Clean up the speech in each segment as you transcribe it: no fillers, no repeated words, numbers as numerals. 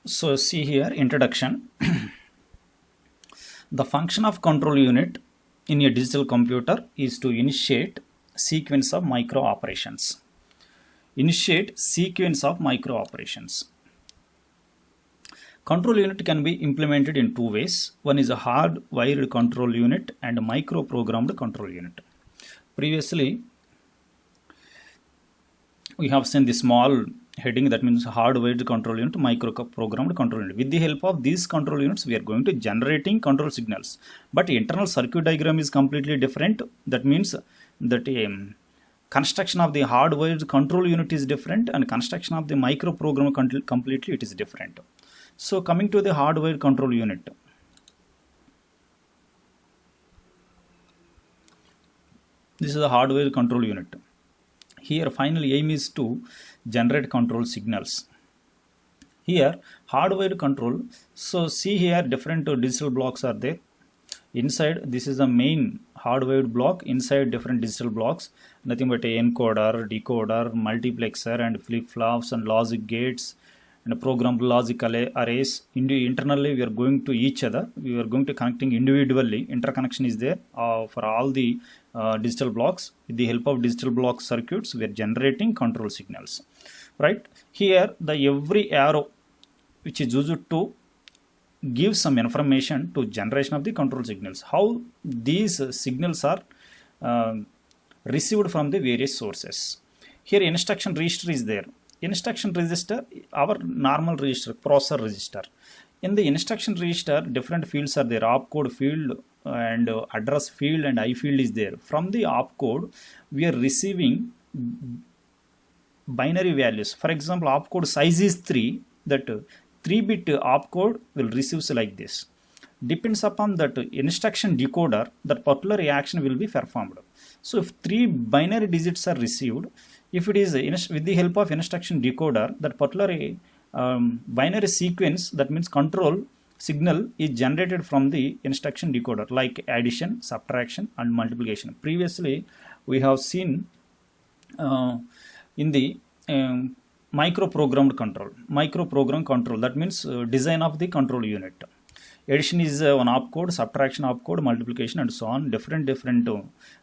So see here, introduction. The function of control unit in a digital computer is to initiate sequence of micro operations. Initiate sequence of micro operations. Control unit can be implemented in two ways. One is a hard-wired control unit and a micro-programmed control unit. Previously, we have seen the small heading, that means hard-wired control unit, micro-programmed control unit. With the help of these control units, we are going to generating control signals. But internal circuit diagram is completely different. That means that construction of the hard-wired control unit is different and construction of the micro-program completely it is different. So coming to the hardware control unit, this is the hardware control unit. Here finally aim is to generate control signals. Here hardware control, so see here different digital blocks are there. Inside this is the main hardware block, inside different digital blocks, nothing but a encoder, decoder, multiplexer and flip-flops and logic gates and programmed logic arrays. Internally we are going to each other, we are going to connecting individually. Interconnection is there for all the digital blocks. With the help of digital block circuits we are generating control signals, right? Here the every arrow which is used to give some information to generation of the control signals. How these signals are received from the various sources. Here instruction register is there. Instruction register, our normal register, processor register. In the instruction register, different fields are there. Opcode field and address field and I field is there. From the opcode, we are receiving binary values. For example, opcode size is 3. That 3-bit opcode will receive like this. Depends upon that instruction decoder, that particular reaction will be performed. So if 3 binary digits are received, if it is with the help of instruction decoder, that particular binary sequence, that means control signal is generated from the instruction decoder, like addition, subtraction and multiplication. Previously we have seen in the micro-programmed control, that means design of the control unit. Addition is one opcode, subtraction opcode, multiplication and so on. Different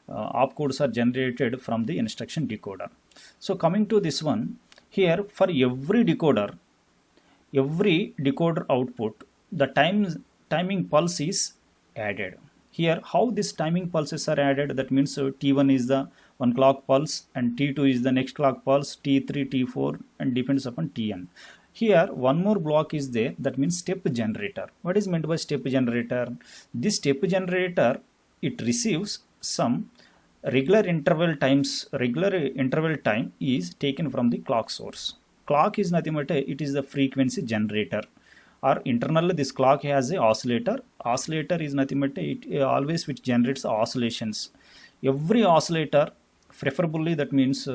opcodes are generated from the instruction decoder. So coming to this one, here for every decoder output, the timing pulse is added. Here how these timing pulses are added, that means T1 is the one clock pulse and T2 is the next clock pulse, T3, T4 and depends upon Tn. Here one more block is there, that means step generator. What is meant by step generator? This step generator, it receives some regular interval time is taken from the clock source. Clock is nothing but it is the frequency generator, or internally this clock has a oscillator. Oscillator is nothing but it always which generates oscillations. Every oscillator, preferably that means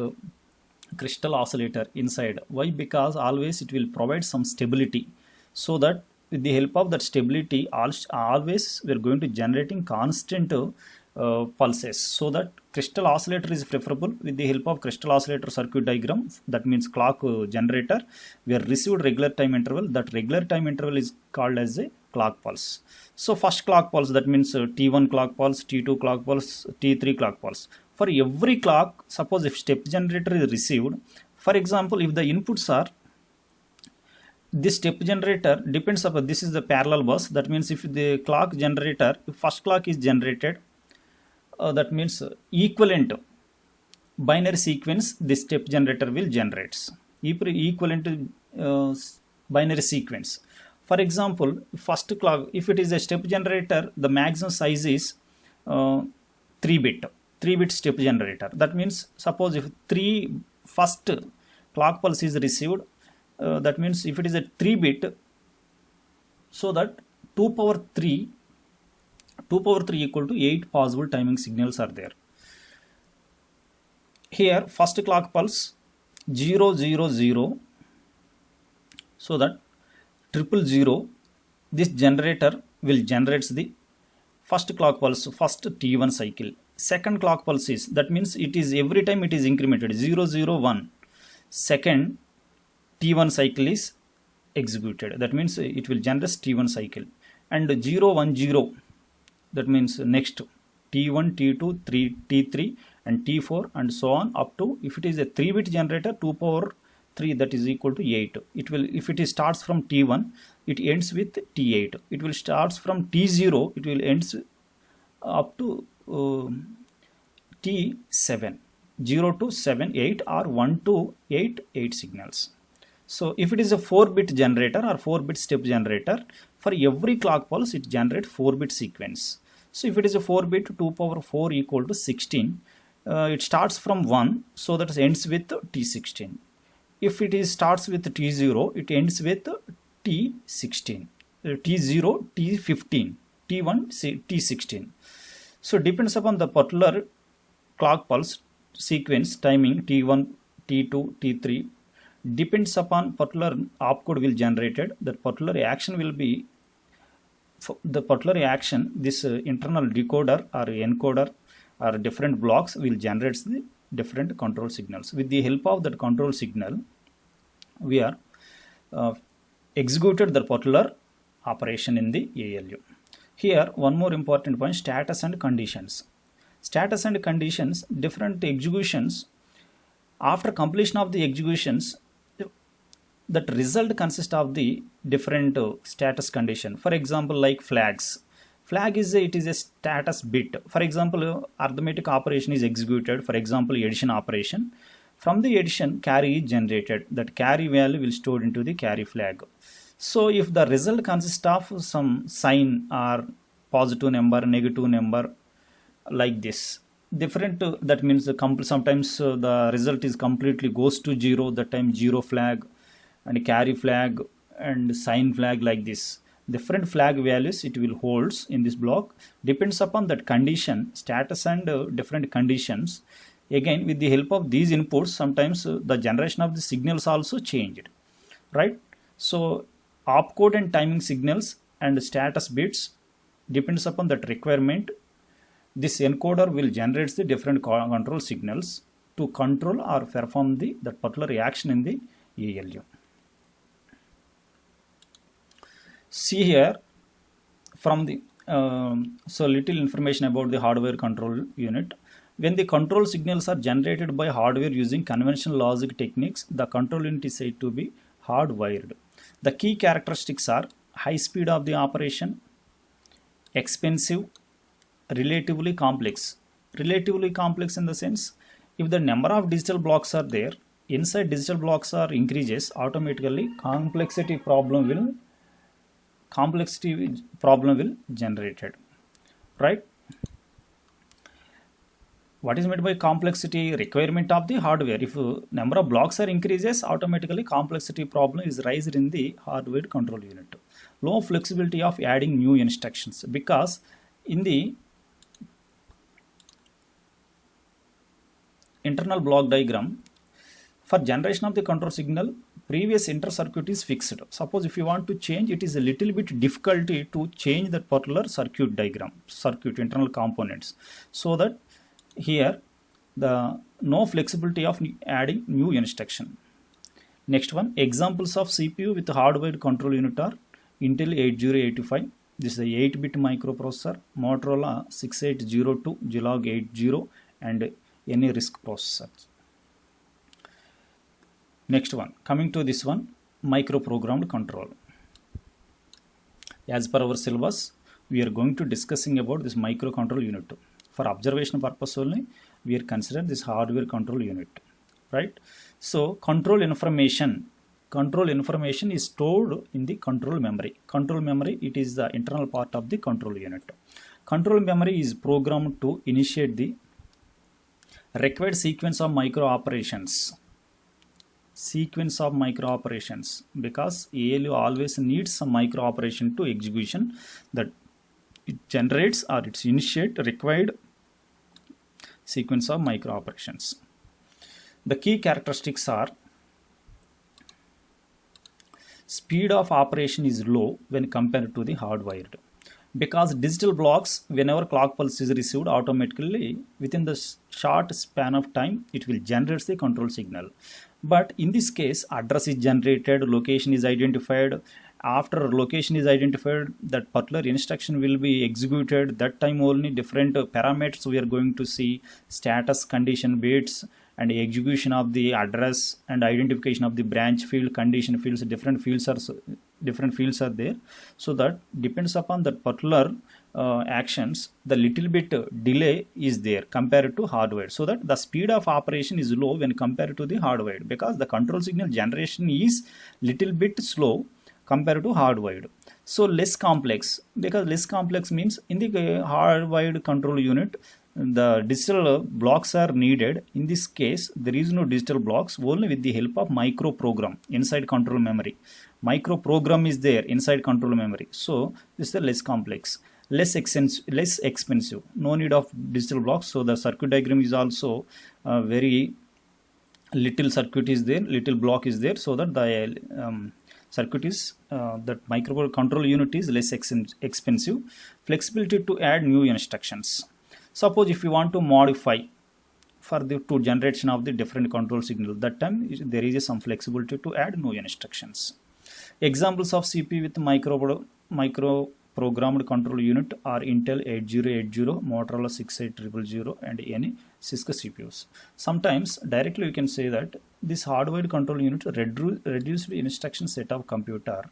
crystal oscillator inside. Why? Because always it will provide some stability, so that with the help of that stability always we are going to generating constant pulses. So that crystal oscillator is preferable. With the help of crystal oscillator circuit diagram, that means clock generator, we are received regular time interval. That regular time interval is called as a clock pulse. So first clock pulse, that means T1 clock pulse, T2 clock pulse, T3 clock pulse. For every clock, suppose if step generator is received, for example, if the inputs are, this step generator depends upon, this is the parallel bus, that means if the clock generator, if first clock is generated, that means equivalent binary sequence this step generator will generate. Equivalent binary sequence. For example, first clock, if it is a step generator, the maximum size is 3-bit step generator. That means suppose if first clock pulse is received, that means if it is a 3-bit, so that 2 power 3 equal to 8 possible timing signals are there. Here first clock pulse 0 0 0, so that 000, this generator will generate the first clock pulse, first T1 cycle. Second clock pulse is, that means it is every time it is incremented 0 0 1. Second T1 cycle is executed. That means it will generate T1 cycle. And 0 1 0, that means next T1 T2 3 T3 and T4 and so on up to, if it is a 3-bit generator, 2 power 3, that is equal to 8. It will, if it is starts from T1, it ends with T8. It will starts from T0, it will ends up to T7, 0 to 7 8 or 1 to 8 8 signals. So if it is a 4-bit generator or 4-bit step generator, for every clock pulse it generates 4-bit sequence. So if it is a 4-bit, 2 power 4 equal to 16, it starts from 1, so that ends with T16. If it is starts with T0, it ends with T16, T0, T15, T1, T16. So depends upon the particular clock pulse sequence timing T1, T2, T3, depends upon particular opcode will generated. That particular action will be, the particular action, this internal decoder or encoder or different blocks will generate the different control signals. With the help of that control signal, we are executed the particular operation in the ALU. Here one more important point, status and conditions. Status and conditions, different executions. After completion of the executions, that result consists of the different status condition. For example, like flags. Flag is it is a status bit. For example, arithmetic operation is executed. For example, addition operation. From the addition, carry is generated. That carry value will stored into the carry flag. So if the result consists of some sign or positive number, negative number, like this, different, that means sometimes the result is completely goes to 0, that time 0 flag and carry flag and sign flag, like this. Different flag values it will holds in this block, depends upon that condition, status and different conditions. Again, with the help of these inputs, sometimes the generation of the signals also changed, right? So opcode and timing signals and status bits depends upon that requirement. This encoder will generate the different control signals to control or perform that particular action in the ALU. See here from the so little information about the hardware control unit. When the control signals are generated by hardware using conventional logic techniques, the control unit is said to be hardwired. The key characteristics are high speed of the operation, expensive, relatively complex. Relatively complex in the sense, if the number of digital blocks are there, inside digital blocks are increases, automatically complexity problem will generated, right? What is meant by complexity? Requirement of the hardware. If number of blocks are increases, automatically complexity problem is raised in the hardware control unit. Low flexibility of adding new instructions, because in the internal block diagram, for generation of the control signal, previous inter-circuit is fixed. Suppose if you want to change, it is a little bit difficulty to change that particular circuit diagram, circuit internal components. So that here the no flexibility of adding new instruction. Next one, examples of CPU with hardware control unit are Intel 8085. This is a 8-bit microprocessor, Motorola 6802, Zilog 80, and any RISC processor. Next one, coming to this one, microprogrammed control. As per our syllabus, we are going to discussing about this microcontrol unit. For observation purpose only, we are considering this hardware control unit, right? So control information is stored in the control memory. Control memory, it is the internal part of the control unit. Control memory is programmed to initiate the required sequence of micro operations. Because ALU always needs some micro operation to execution, that it generates or it's initiate required sequence of micro operations. The key characteristics are speed of operation is low when compared to the hardwired, because digital blocks, whenever clock pulse is received, automatically within the short span of time it will generate the control signal. But in this case, address is generated, location is identified. After location is identified, that particular instruction will be executed. That time only different parameters we are going to see: status, condition, bits, and execution of the address, and identification of the branch field, condition fields. Different fields are there. So that depends upon that particular actions, the little bit delay is there compared to hardwired, so that the speed of operation is low when compared to the hardwired, because the control signal generation is little bit slow compared to hardwired. So less complex, because less complex means in the hardwired control unit the digital blocks are needed. In this case there is no digital blocks, only with the help of micro program inside control memory. Micro program is there inside control memory, so this is the less complex, less expensive, no need of digital blocks. So the circuit diagram is also very little circuit is there, little block is there, so that the circuit is that micro control unit is less expensive. Flexibility to add new instructions. Suppose if you want to modify for the to generation of the different control signal, that time there is some flexibility to add new instructions. Examples of CPU with micro programmed control unit are Intel 8080, Motorola 68000, and any Cisco CPUs. Sometimes directly you can say that this hardwired control unit reduced instruction set of computer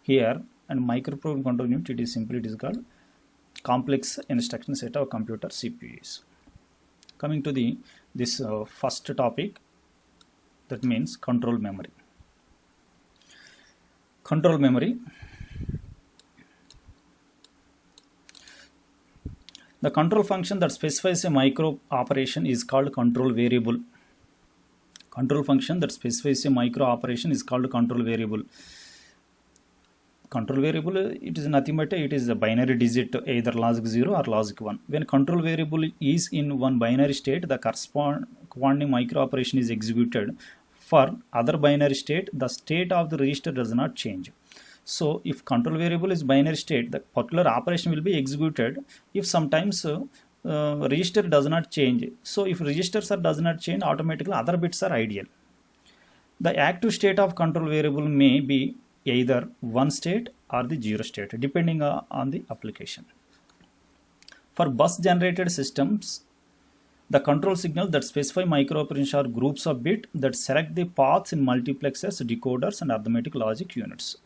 here, and microprogram control unit it is called complex instruction set of computer CPUs. Coming to this first topic, that means control memory. Control memory. The control function that specifies a micro operation is called control variable. Control function that specifies a micro operation is called control variable. Control variable, it is nothing but it is a binary digit, either logic 0 or logic 1. When control variable is in one binary state, the corresponding micro operation is executed. For other binary state, the state of the register does not change. So if control variable is binary state, the particular operation will be executed if sometimes register does not change. So if registers does not change, automatically other bits are ideal. The active state of control variable may be either one state or the zero state, depending on the application. For bus generated systems, the control signal that specify micro operations are groups of bits that select the paths in multiplexers, decoders, and arithmetic logic units.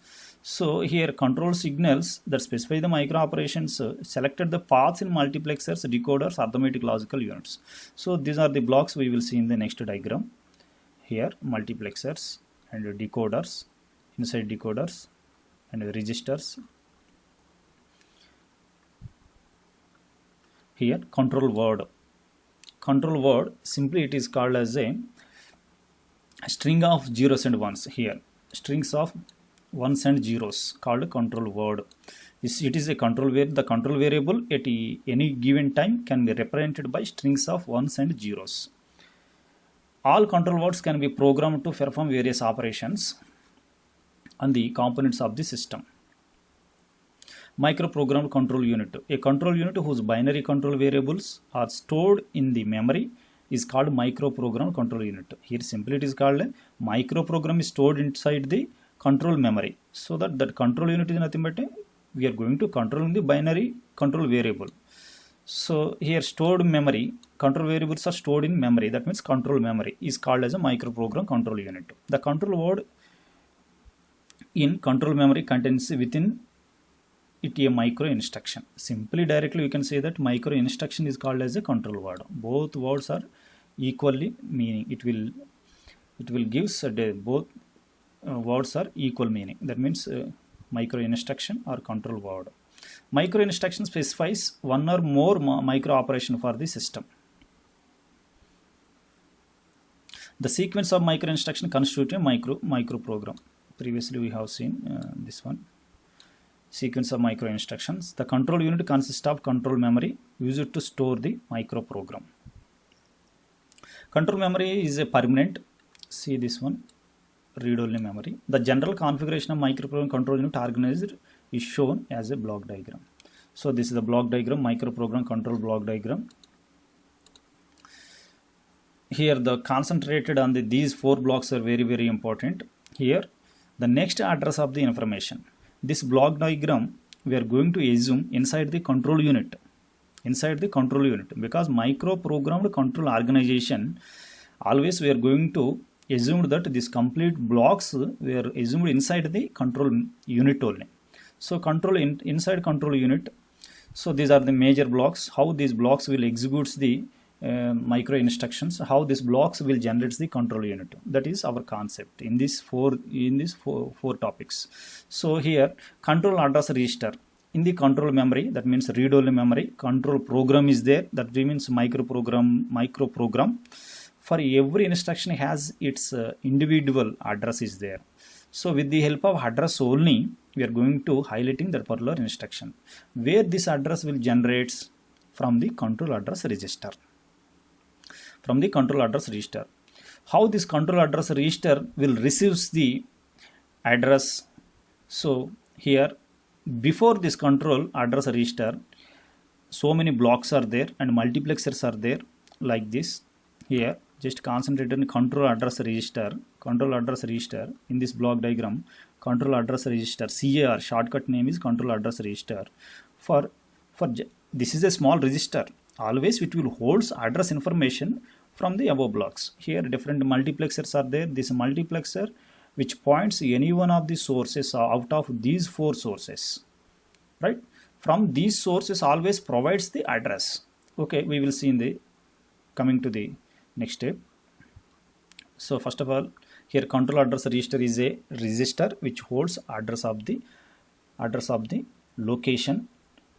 So here control signals that specify the micro operations selected the paths in multiplexers, decoders, arithmetic logical units. So these are the blocks we will see in the next diagram. Here multiplexers and decoders, inside decoders and registers. Here control word. Control word, simply it is called as a string of zeros and ones. Here strings of ones and zeros called control word. It is a control where the control variable at any given time can be represented by strings of ones and zeros. All control words can be programmed to perform various operations on the components of the system. Microprogrammed control unit. A control unit whose binary control variables are stored in the memory is called microprogrammed control unit. Here simply it is called a microprogram is stored inside the control memory. So that control unit is nothing but we are going to control the binary control variable. So here stored memory, control variables are stored in memory. That means control memory is called as a microprogram control unit. The control word in control memory contains within it a micro instruction. Simply directly you can say that micro instruction is called as a control word. Both words are equally meaning. It will give both words are equal meaning. That means micro instruction or control word. Micro instruction specifies one or more micro operation for the system. The sequence of micro instruction constitutes a micro program. Previously we have seen this one. Sequence of micro instructions. The control unit consists of control memory used to store the micro program. Control memory is a permanent. See this one, read-only memory. The general configuration of microprogram control unit organized is shown as a block diagram. So this is the block diagram, microprogram control block diagram. here the concentrated on these four blocks are very very important. Here the next address of the information, this block diagram we are going to assume inside the control unit, because micro programmed control organization, always we are going to assume that this complete blocks we are assumed inside the control unit only. So inside control unit, so these are the major blocks, how these blocks will execute the micro instructions, how these blocks will generate the control unit. That is our concept in these four topics. So here control address register in the control memory, that means read only memory, control program is there, that means micro program. For every instruction has its individual address is there. So with the help of address only, we are going to highlighting that particular instruction, where this address will generates from the control address register. How this control address register will receives the address. So here before this control address register, so many blocks are there and multiplexers are there like this. Here just concentrate on control address register in this block diagram. Control address register, CAR, shortcut name is control address register. For this is a small register, always it will holds address information from the above blocks. Here different multiplexers are there. This multiplexer which points any one of the sources out of these four sources, right? From these sources always provides the address. Okay, we will see in the coming to the next step. So first of all, here control address register is a register which holds address of the location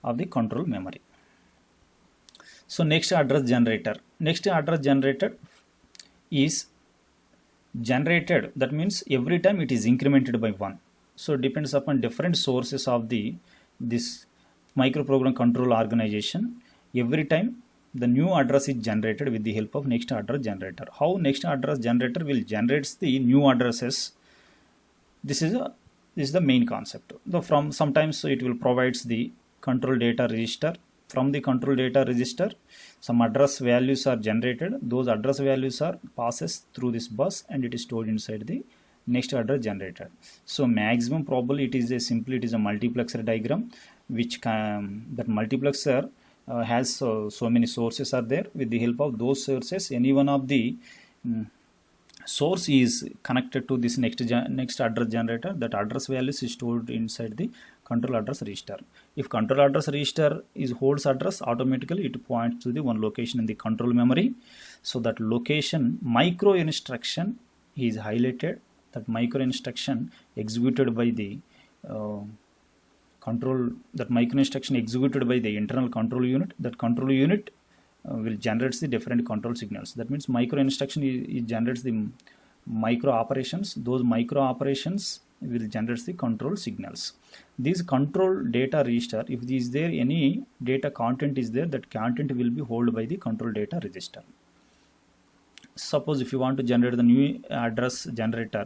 of the control memory. So next address generator is generated, that means every time it is incremented by 1. So depends upon different sources of this microprogram control organization. Every time the new address is generated with the help of next address generator. How next address generator will generate the new addresses? This is the main concept. From sometimes it will provides the control data register. From the control data register, some address values are generated. Those address values are passes through this bus and it is stored inside the next address generator. So maximum probably it is a multiplexer diagram, which that multiplexer has so many sources are there. With the help of those sources, any one of the source is connected to this next address generator. That address values is stored inside the control address register. If control address register is holds address, automatically it points to the one location in the control memory. So that location micro instruction is highlighted. That micro instruction executed by the micro instruction executed by the internal control unit. That control unit will generate the different control signals. That means micro instruction it generates the micro operations. Those micro operations will generate the control signals. These control data register, if is there any data content is there, that content will be held by the control data register. Suppose if you want to generate the new address generator,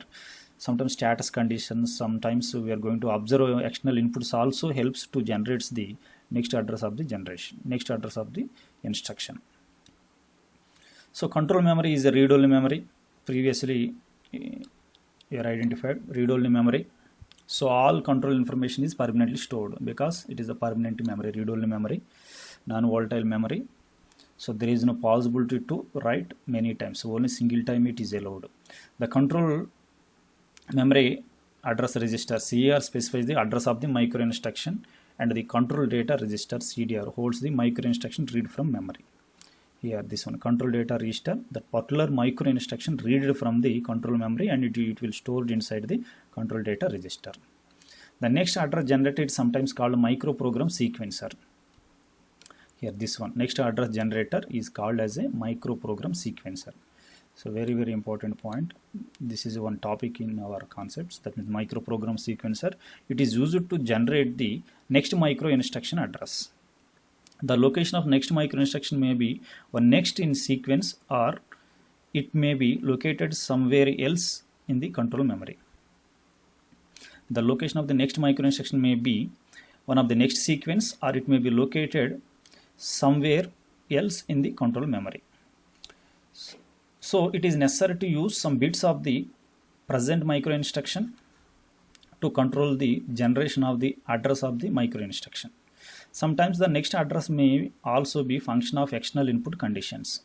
sometimes status conditions, sometimes we are going to observe external inputs also helps to generate the next address of the generation, next address of the instruction. So control memory is a read-only memory. Previously you are identified read-only memory. So all control information is permanently stored because it is a permanent memory, read-only memory, non-volatile memory. So there is no possibility to write many times. So only single time it is allowed. The control memory address register CAR specifies the address of the micro instruction, and the control data register CDR holds the micro instruction read from memory. Here this one control data register, that particular micro instruction read from the control memory and it will stored inside the control data register. The next address generator is sometimes called micro program sequencer. Here this one next address generator is called as a micro program sequencer. So very very important point. This is one topic in our concepts, that means micro program sequencer. It is used to generate the next micro instruction address. The location of next micro instruction may be one next in sequence, or it may be located somewhere else in the control memory. The location of the next micro instruction may be one of the next sequence, or it may be located somewhere else in the control memory. So it is necessary to use some bits of the present micro instruction to control the generation of the address of the micro instruction. Sometimes the next address may also be function of external input conditions.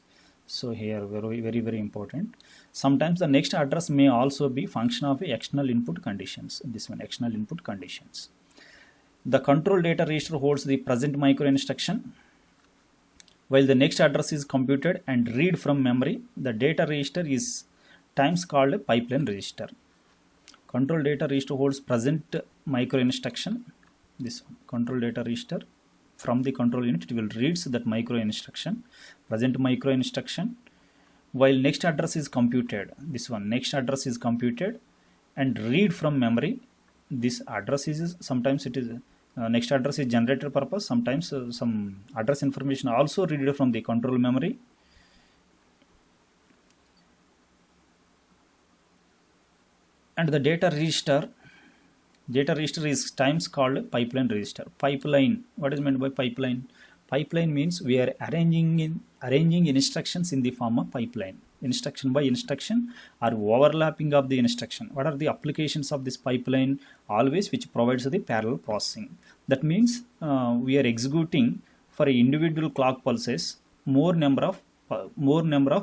So here very important. Sometimes the next address may also be function of external input conditions. This one, external input conditions. The control data register holds the present micro instruction, while the next address is computed and read from memory. The data register is times called a pipeline register. Control data register holds present micro instruction. This one, control data register. From the control unit, it will reads that micro instruction, present micro instruction, while next address is computed. This one, next address is computed and read from memory. This address is sometimes it is next address is generator purpose. Sometimes some address information also read from the control memory. And the data register is times called pipeline register. Pipeline, what is meant by pipeline? Pipeline means we are arranging instructions in the form of pipeline. Instruction by instruction or overlapping of the instruction. What are the applications of this pipeline? Always which provides the parallel processing. That means we are executing for individual clock pulses more number of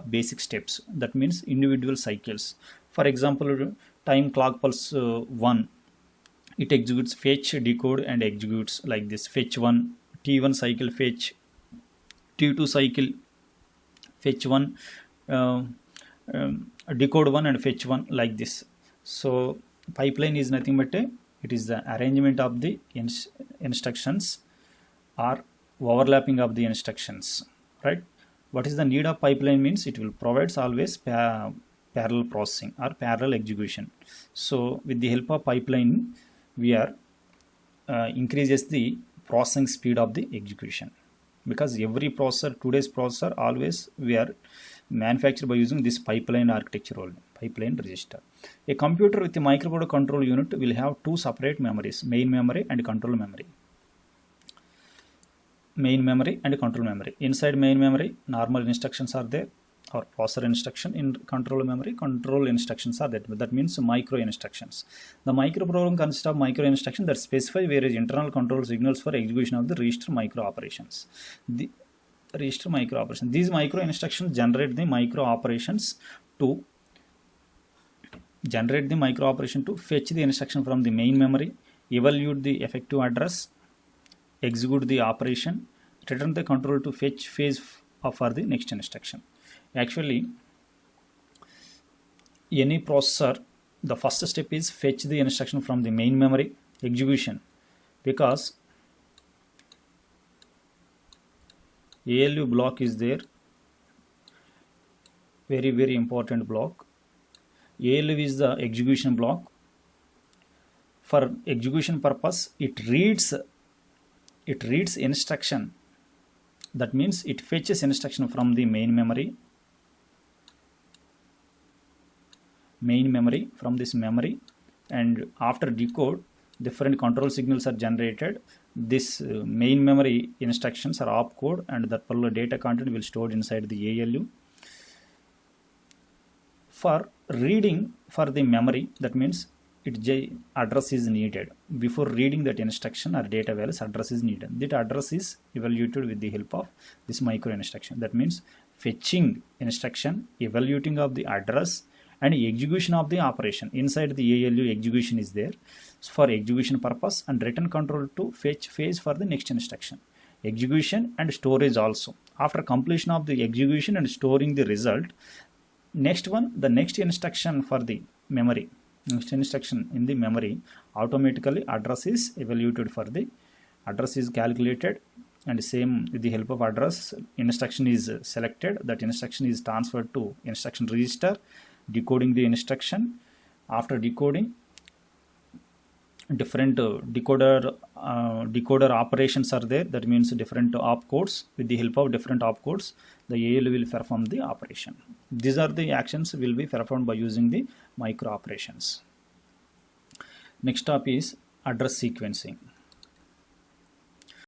basic steps. That means individual cycles. For example, time clock pulse 1, it executes fetch, decode and executes like this. Fetch 1, T1 cycle fetch, T2 cycle fetch 1, decode 1 and fetch 1, like this. So pipeline is nothing but it is the arrangement of the instructions or overlapping of the instructions, right? What is the need of pipeline means it will provides always parallel processing or parallel execution. So with the help of pipeline we are increases the processing speed of the execution, because every processor, today's processor, always we are manufactured by using this pipeline architecture only, pipeline register. A computer with a microcontroller control unit will have two separate memories, main memory and control memory. Main memory and control memory. Inside main memory, normal instructions are there, or processor instruction. In control memory, control instructions are there. That means micro instructions. The microprogram consists of micro instructions that specify various internal control signals for execution of the register micro operations. The register micro operations. These micro instructions generate the micro operations to fetch the instruction from the main memory, evaluate the effective address, execute the operation, return the control to fetch phase for the next instruction. Actually, any processor, the first step is fetch the instruction from the main memory, execution, because ALU block is there, very important block. ALU is the execution block. For execution purpose, it reads instruction. That means it fetches instruction from the main memory from this memory, and after decode different control signals are generated. This main memory instructions are opcode, and that particular data content will stored inside the ALU. For reading for the memory, that means address is needed. Before reading that instruction or data values, address is needed. That address is evaluated with the help of this micro instruction. That means fetching instruction, evaluating of the address, and execution of the operation. Inside the ALU, execution is there for execution purpose, and return control to fetch phase for the next instruction. Execution and storage also. After completion of the execution and storing the result, next instruction for the memory, next instruction in the memory, automatically address is evaluated for the address is calculated, and same with the help of address instruction is selected. That instruction is transferred to instruction register, decoding the instruction. After decoding, different decoder operations are there. That means different opcodes. With the help of different opcodes, the ALU will perform the operation. These are the actions will be performed by using the micro operations. Next step is address sequencing.